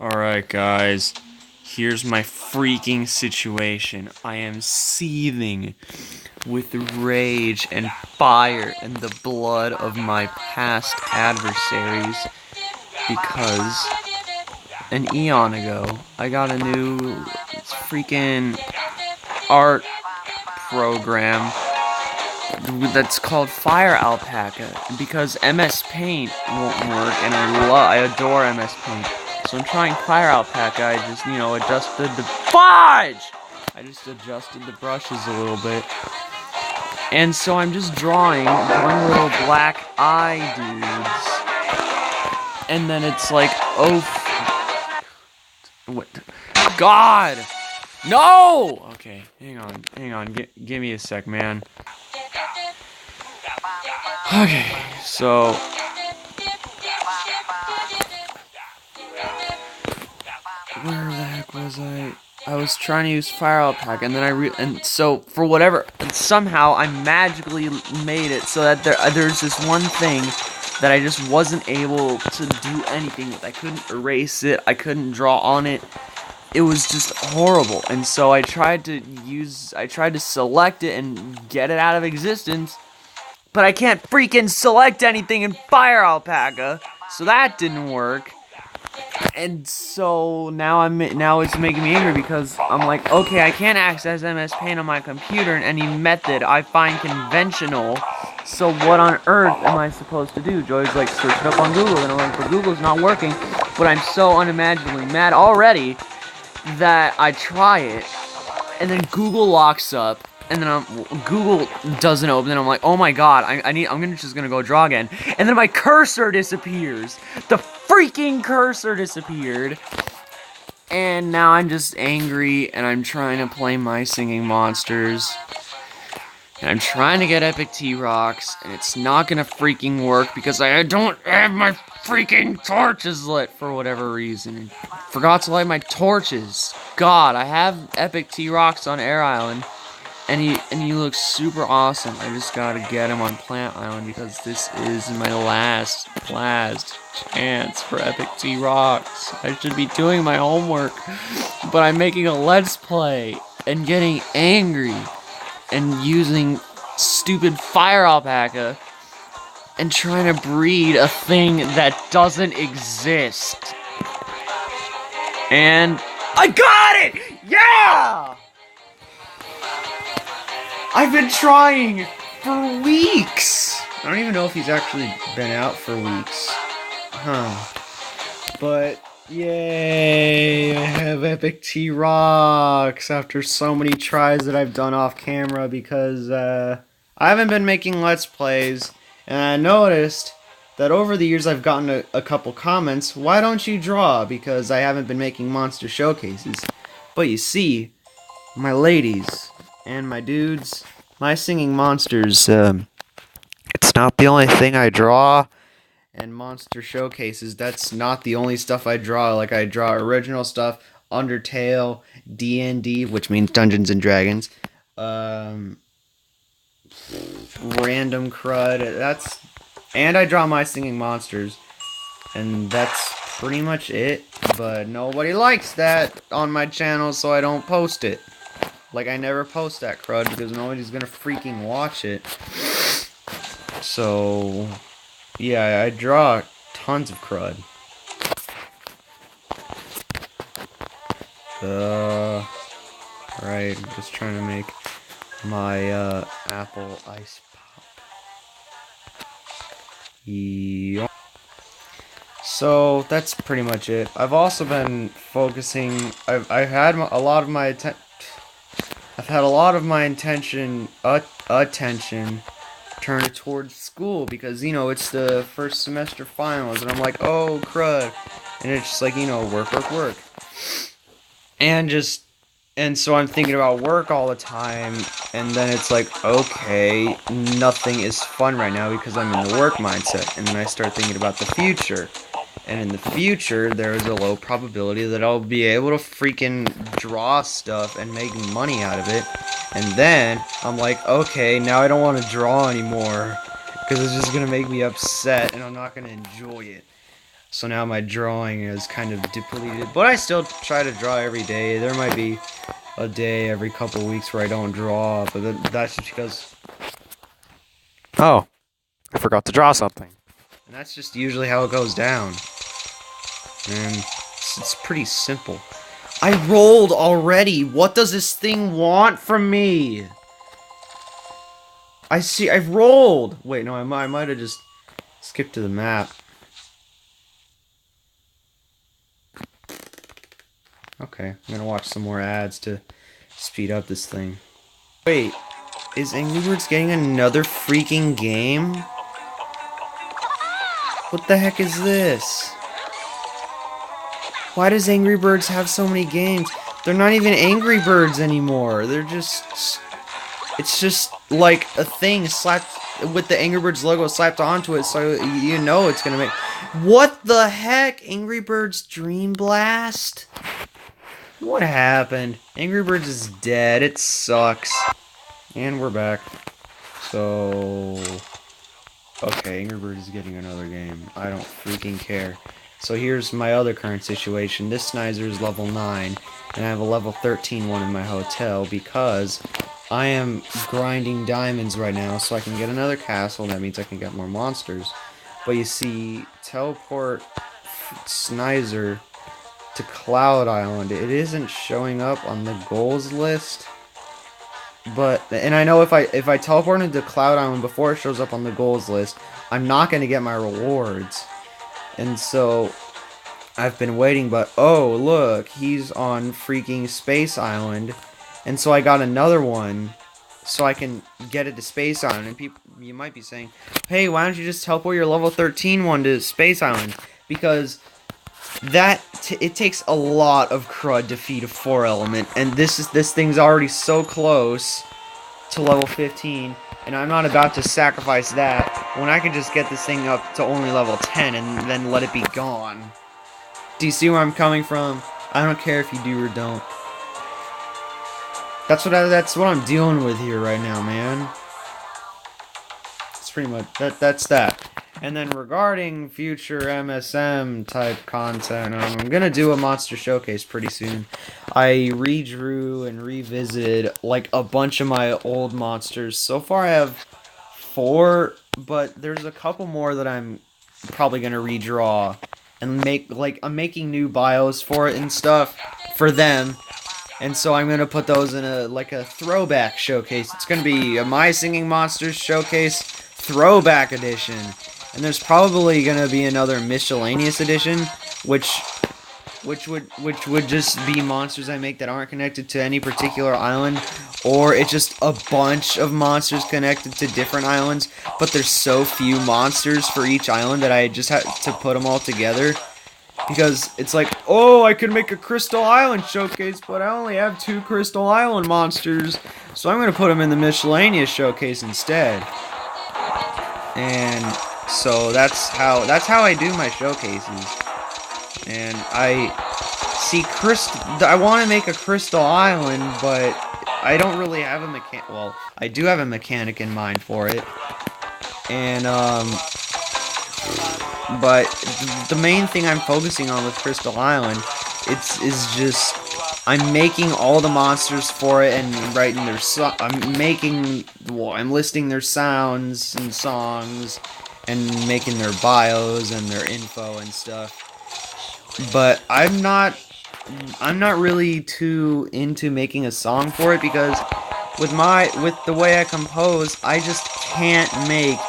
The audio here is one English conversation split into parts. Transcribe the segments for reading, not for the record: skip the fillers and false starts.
Alright, guys. Here's my freaking situation. I am seething with rage and fire and the blood of my past adversaries because an eon ago I got a new freaking art program that's called Fire Alpaca because MS Paint won't work, and I adore MS Paint. So I'm trying Fire Alpaca. I just, adjusted the fudge. I just adjusted the brushes a little bit, and so I'm just drawing little black eye dudes, and then it's like, oh, what? God, no. Okay, hang on. Give me a sec, man. Okay, so where the heck was I? I was trying to use Fire Alpaca, and then so for whatever, somehow I magically made it so that there's this one thing that I just wasn't able to do anything with. I couldn't erase it. I couldn't draw on it. It was just horrible, and so I tried to select it and get it out of existence. But I can't freaking select anything in Fire Alpaca, so that didn't work. And so now it's making me angry because I'm like, okay, I can't access MS Paint on my computer in any method I find conventional. So what on earth am I supposed to do? Joey's like, search it up on Google, and I'm like, but Google's not working. But I'm so unimaginably mad already that I try it, and then Google locks up. And then Google doesn't open, and I'm like, oh my god, I'm just gonna go draw again. And then my cursor disappears. The freaking cursor disappeared. And now I'm just angry, and I'm trying to play My Singing Monsters. And I'm trying to get Epic T-Rocks, and it's not gonna freaking work because I don't have my freaking torches lit for whatever reason. Forgot to light my torches. God, I have Epic T-Rocks on Air Island. And he looks super awesome. I just gotta get him on Plant Island because this is my last chance for Epic T-Rocks. I should be doing my homework, but I'm making a Let's Play and getting angry and using stupid Fire Alpaca and trying to breed a thing that doesn't exist. And I got it! Yeah! I've been trying for weeks. I don't even know if he's actually been out for weeks. But, yay, I have Epic T-Rocks after so many tries that I've done off camera because I haven't been making Let's Plays, and I noticed that over the years I've gotten a couple comments, why don't you draw? Because I haven't been making monster showcases. But you see, my ladies and my dudes, My Singing Monsters, it's not the only thing I draw, and monster showcases, that's not the only stuff I draw. Like, I draw original stuff, Undertale, D&D, which means Dungeons and Dragons, random crud, and I draw My Singing Monsters, and that's pretty much it, but nobody likes that on my channel, so I don't post it. Like, I never post that crud because nobody's gonna freaking watch it. So, yeah, I draw tons of crud. Right, I'm just trying to make my, apple ice pop. Yeah. So, that's pretty much it. I've also been focusing, I've had a lot of my attention turned towards school because, it's the first semester finals, and I'm like, oh, crud. And it's just like, work. And so I'm thinking about work all the time, and then it's like, okay, nothing is fun right now because I'm in the work mindset. And then I start thinking about the future. And in the future, there is a low probability that I'll be able to freaking draw stuff and make money out of it. And then, I'm like, okay, now I don't want to draw anymore, because it's just going to make me upset, and I'm not going to enjoy it. So now my drawing is kind of depleted, but I still try to draw every day. There might be a day every couple weeks where I don't draw, but that's just because... Oh, I forgot to draw something. And that's just usually how it goes down. And it's pretty simple. I rolled already! What does this thing want from me? I see, I've rolled! Wait, no, I might have just skipped to the map. Okay, I'm gonna watch some more ads to speed up this thing. Wait, is Angry Birds getting another freaking game? What the heck is this? Why does Angry Birds have so many games? They're not even Angry Birds anymore. They're just... It's just like a thing slapped with the Angry Birds logo slapped onto it, so you know it's gonna make... What the heck? Angry Birds Dream Blast? What happened? Angry Birds is dead. It sucks. And we're back. So... Okay, Angry Birds is getting another game. I don't freaking care. So here's my other current situation. This Snizer is level 9, and I have a level 13 one in my hotel because I am grinding diamonds right now so I can get another castle. That means I can get more monsters. But you see, teleport Snizer to Cloud Island. It isn't showing up on the goals list. And I know if I teleport into Cloud Island before it shows up on the goals list, I'm not going to get my rewards. And so I've been waiting, but oh, look, he's on freaking Space Island. And so I got another one so I can get it to Space Island. And people, you might be saying, hey, why don't you just teleport your level 13 one to Space Island? Because it takes a lot of crud to feed a 4 element, and this thing's already so close to level 15, and I'm not about to sacrifice that when I can just get this thing up to only level 10 and then let it be gone. Do you see where I'm coming from? I don't care if you do or don't. That's what I'm dealing with here right now, man. It's pretty much that's that. And then regarding future MSM type content, I'm gonna do a monster showcase pretty soon. I redrew and revisited like a bunch of my old monsters. So far I have 4, but there's a couple more that I'm probably gonna redraw and make, like, I'm making new bios for it and stuff for them. And so I'm gonna put those in a throwback showcase. It's gonna be a My Singing Monsters showcase throwback edition. And there's probably gonna be another miscellaneous edition, which would just be monsters I make that aren't connected to any particular island, or it's just a bunch of monsters connected to different islands, but there's so few monsters for each island that I just had to put them all together. Because it's like, oh, I could make a Crystal Island showcase, but I only have 2 Crystal Island monsters, so I'm gonna put them in the miscellaneous showcase instead. And so that's how I do my showcases. And I want to make a Crystal Island, but I don't really have a mechanic. Well, I do have a mechanic in mind for it. And but the main thing I'm focusing on with Crystal Island is just I'm making all the monsters for it and writing their I'm listing their sounds and songs and making their bios and their info and stuff. But I'm not really too into making a song for it because with the way I compose, I just can't make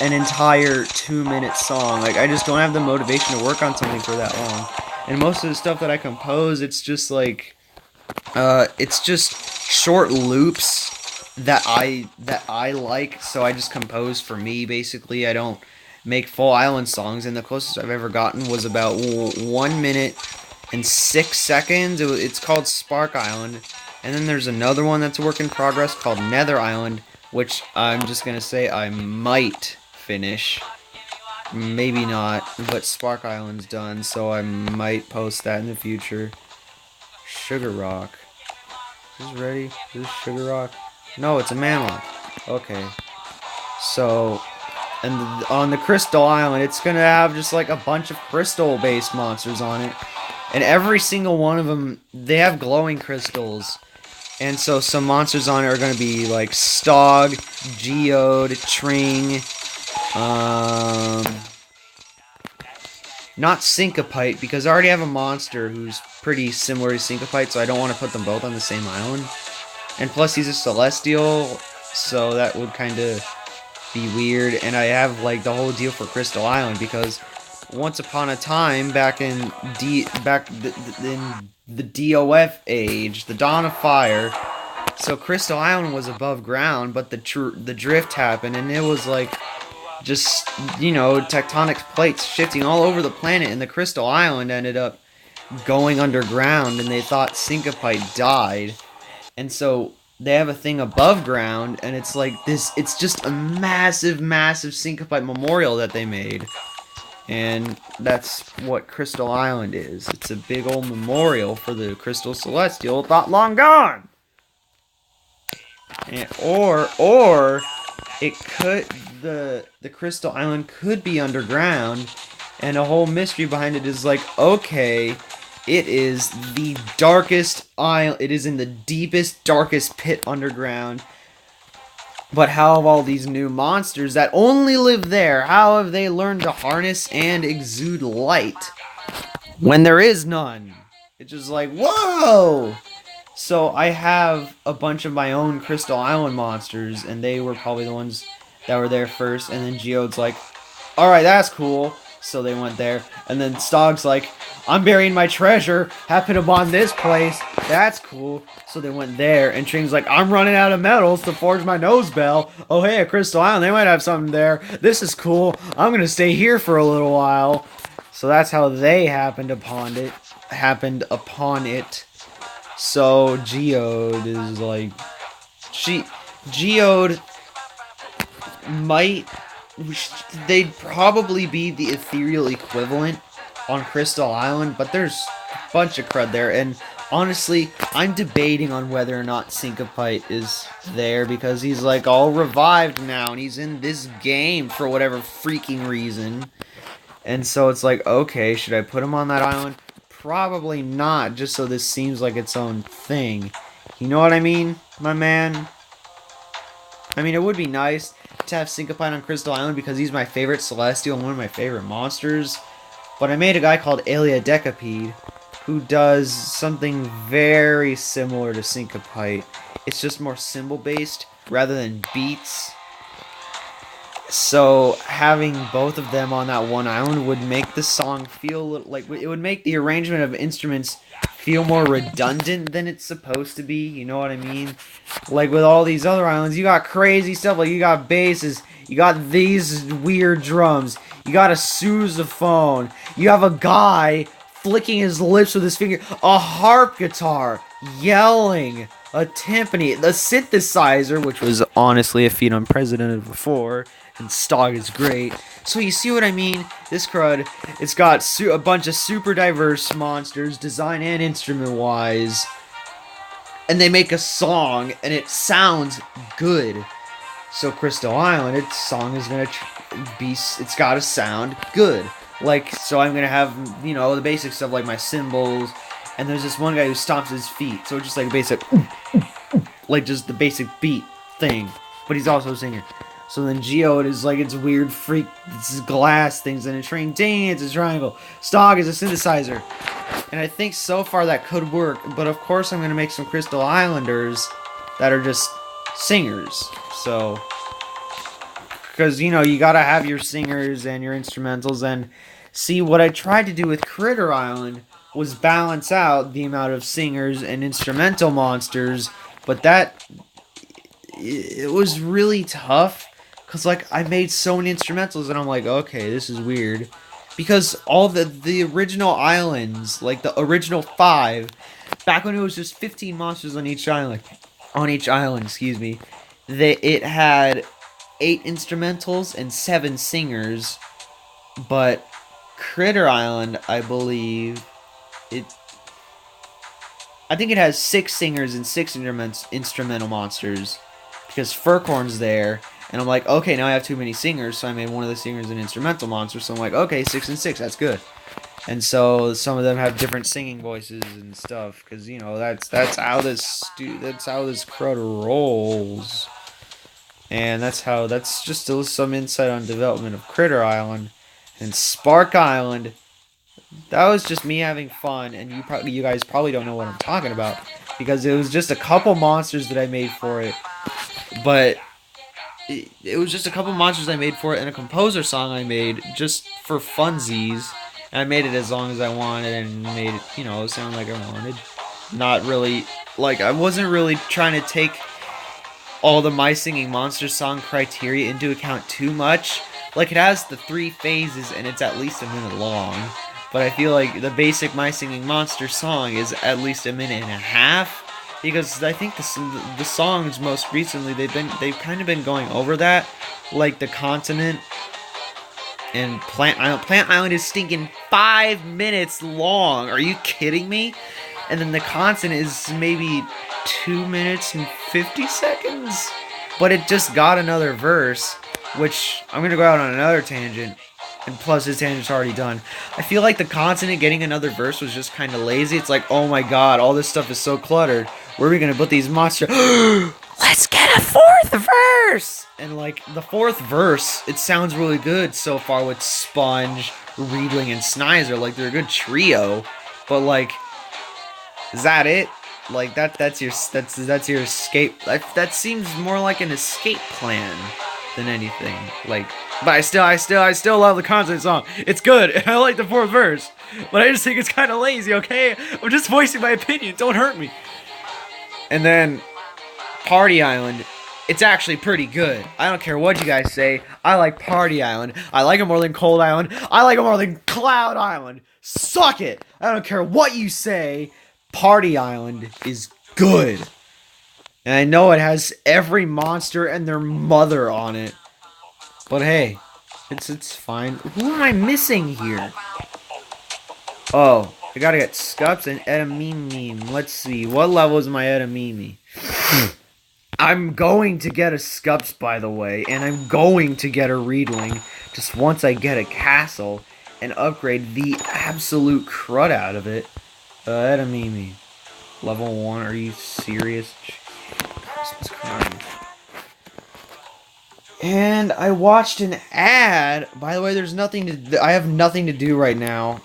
an entire 2-minute song. Like, I just don't have the motivation to work on something for that long. And most of the stuff that I compose, it's just like it's just short loops that I like, so I just compose for me, basically. I don't make full island songs, and the closest I've ever gotten was about 1 minute and 6 seconds. It's called Spark Island, and then there's another one that's a work in progress called Nether Island, which I'm just gonna say I might finish. Maybe not, but Spark Island's done, so I might post that in the future. Sugar Rock. Is this ready? Is this Sugar Rock? No, it's a mammoth. Okay. So, And on the Crystal Island, it's gonna have just like a bunch of crystal-based monsters on it. And every single one of them, they have glowing crystals. And so some monsters on it are gonna be like Stog, Geode, Tring, not Syncopite, because I already have a monster who's pretty similar to Syncopite, so I don't want to put them both on the same island. And plus, he's a Celestial, so that would kind of be weird. And I have like the whole deal for Crystal Island because once upon a time, back in in the DOF age, the Dawn of Fire. So Crystal Island was above ground, but the drift happened, and it was like just tectonic plates shifting all over the planet, and the Crystal Island ended up going underground, and they thought Syncopite died. And so they have a thing above ground, and it's like this. It's just a massive, massive Syncopite memorial that they made, and that's what Crystal Island is. It's a big old memorial for the Crystal Celestial, not long gone. And, or it could the Crystal Island could be underground, and a whole mystery behind it is like, okay, it is the darkest island. It is in the deepest, darkest pit underground. But how have all these new monsters that only live there, how have they learned to harness and exude light when there is none? It's just like, whoa! So I have a bunch of my own Crystal Island monsters, and they were probably the ones that were there first. And then Geode's like, alright, that's cool. So they went there. And then Stog's like, I'm burying my treasure. Happened upon this place. That's cool. So they went there. And Tring's like, I'm running out of metals to forge my nose bell. Oh, hey, at Crystal Island, they might have something there. This is cool. I'm going to stay here for a little while. So that's how they happened upon it. So Geode is like, Geode might, they'd probably be the ethereal equivalent on Crystal Island, but there's a bunch of crud there, and honestly, I'm debating on whether or not Syncopite is there, because he's like all revived now, and he's in this game for whatever freaking reason, and so it's like, okay, should I put him on that island? Probably not, just so this seems like its own thing. You know what I mean, my man? I mean, it would be nice to have Syncopite on Crystal Island because he's my favorite Celestial and one of my favorite monsters. But I made a guy called Decapede who does something very similar to Syncopite. It's just more symbol-based rather than beats. So having both of them on that one island would make the song feel like, it would make the arrangement of instruments feel more redundant than it's supposed to be. You know what I mean? Like with all these other islands, you got crazy stuff. Like you got basses, you got these weird drums, you got a sousaphone, you have a guy flicking his lips with his finger, a harp guitar, yelling, a timpani, the synthesizer, which was honestly a feat unprecedented before, and Stog is great. So you see what I mean? This crud, it's got a bunch of super diverse monsters, design and instrument-wise, and they make a song, and it sounds good. So Crystal Island, its song is gonna it's gotta sound good. Like, so I'm gonna have, the basic stuff like my cymbals, and there's this one guy who stomps his feet, so it's just like a basic, like just the basic beat thing, but he's also a singer. So then Geode is like its weird freak, it's glass things, and a Tring, ding, it's a triangle. Stog is a synthesizer. And I think so far that could work, but of course I'm going to make some Crystal Islanders that are just singers. So, because, you got to have your singers and your instrumentals, and see, what I tried to do with Critter Island was balance out the amount of singers and instrumental monsters, but it was really tough. Because, like, I made so many instrumentals, and I'm like, okay, this is weird. Because all the original islands, like the original 5, back when it was just 15 monsters on each island, excuse me, it had 8 instrumentals and 7 singers. But Critter Island, I believe, I think it has 6 singers and 6 instrumental monsters. Because Furcorn's there, And I'm like, okay, now I have too many singers, so I made one of the singers an instrumental monster. So I'm like, okay, 6 and 6, that's good. And so some of them have different singing voices and stuff, because you know that's how that's how this crud rolls. And that's just some insight on development of Critter Island and Spark Island. That was just me having fun, and you guys probably don't know what I'm talking about because it was just a couple monsters that I made for it, but it was just a couple monsters I made for it and a composer song I made just for funsies. And I made it as long as I wanted and made it, you know, sound like I wanted. Not really, like, I wasn't really trying to take all the My Singing Monster song criteria into account too much. Like, it has the 3 phases and it's at least a minute long. But I feel like the basic My Singing Monster song is at least a minute and a half. Because I think the songs most recently, they've kind of been going over that. Like, the Continent and Plant Island. Plant Island is stinking 5 minutes long. Are you kidding me? And then the Continent is maybe 2 minutes and 50 seconds. But it just got another verse, which I'm going to go out on another tangent. And plus, his tangent's already done. I feel like the Continent getting another verse was just kind of lazy. It's like, oh my god, all this stuff is so cluttered. Where are we going to put these monsters? Let's get a 4th verse! And like, the 4th verse, it sounds really good so far with Sponge, Reedling, and Snizer. Like, they're a good trio. But like, is that it? Like, that's your escape. That seems more like an escape plan than anything. Like, but I still love the Continent song. It's good, and I like the 4th verse. But I just think it's kind of lazy, okay? I'm just voicing my opinion. Don't hurt me. And then Party Island, it's actually pretty good. I don't care what you guys say. I like Party Island. I like it more than Cold Island. I like it more than Cloud Island. Suck it. I don't care what you say. Party Island is good. And I know it has every monster and their mother on it. But hey, it's fine. Who am I missing here? Oh, I gotta get Scups and Edamame. Let's see, what level is my Edamame? I'm going to get a Scups, by the way, and I'm going to get a Reedling just once I get a castle and upgrade the absolute crud out of it. Edamame. Level 1, are you serious? Christmas crying. And I watched an ad. By the way, I have nothing to do right now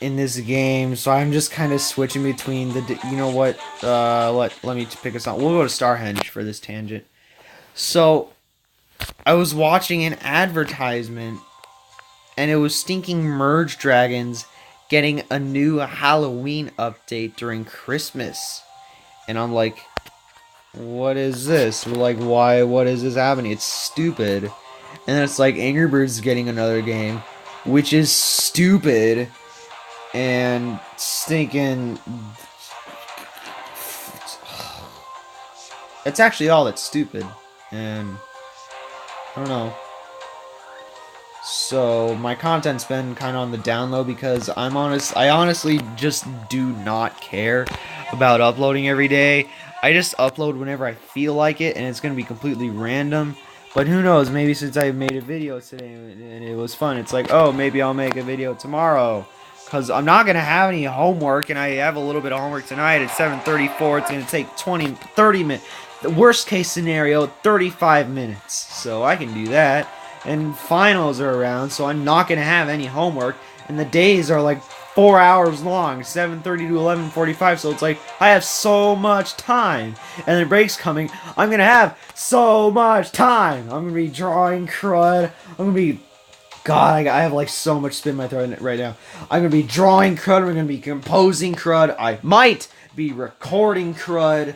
in this game, so I'm just kind of switching between you know what? Let me pick a song. We'll go to Starhenge for this tangent. So, I was watching an advertisement, and it was stinking Merge Dragons getting a new Halloween update during Christmas, and I'm like, what is this? Like, why? What is this happening? It's stupid. And then it's like Angry Birds is getting another game, which is stupid and stinking. It's actually all that's stupid, and I don't know. So my content's been kind of on the down low because I honestly just do not care about uploading every day. I just upload whenever I feel like it, and it's going to be completely random. But who knows, maybe since I made a video today and it was fun, it's like, oh, maybe I'll make a video tomorrow. Because I'm not going to have any homework, and I have a little bit of homework tonight at 7:34. It's going to take 30 minutes. The worst case scenario, 35 minutes. So I can do that. And finals are around, so I'm not going to have any homework. And the days are like 4 hours long, 7:30 to 11:45, so it's like, I have so much time. And the break's coming, I'm going to have so much time. I'm going to be drawing crud. I'm going to be, God, I have like so much spit in my throat right now. I'm going to be drawing crud, I'm going to be composing crud, I might be recording crud.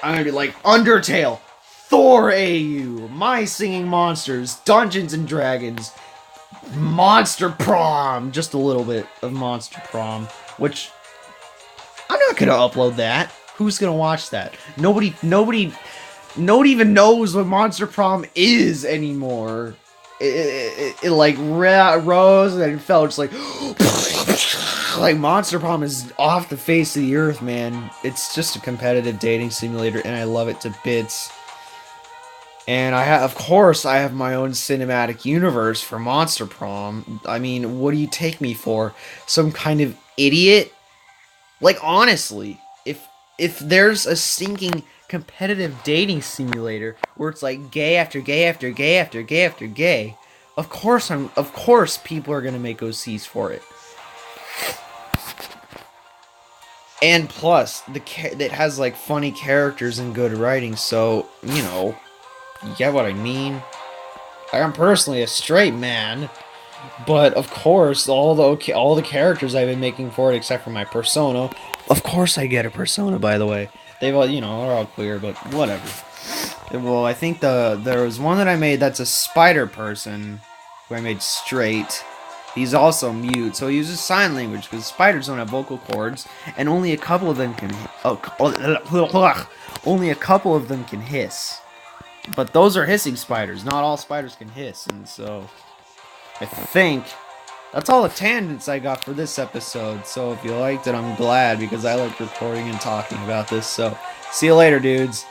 I'm going to be like Undertale, Thor AU, My Singing Monsters, Dungeons and Dragons, Monster Prom, just a little bit of Monster Prom, which I'm not gonna upload that. Who's gonna watch that? Nobody even knows what Monster Prom is anymore. It like rose and then fell, just like like Monster Prom is off the face of the earth, man. It's just a competitive dating simulator, and I love it to bits. And of course, I have my own cinematic universe for Monster Prom. I mean, what do you take me for? Some kind of idiot? Like, honestly, if there's a stinking competitive dating simulator where it's like gay after gay after gay after gay after gay, of course people are gonna make OCs for it. And plus, it has like funny characters and good writing, so you get what I mean. I'm personally a straight man, but of course, all the characters I've been making for it, except for my persona, of course I get a persona. By the way, they've all are all queer, but whatever. Well, I think there was one that I made that's a spider person, who I made straight. He's also mute, so he uses sign language because spiders don't have vocal cords, and only a couple of them can. Only a couple of them can hiss. But those are hissing spiders. Not all spiders can hiss, and so I think that's all the tangents I got for this episode. So if you liked it, I'm glad because I like recording and talking about this. So see you later, dudes.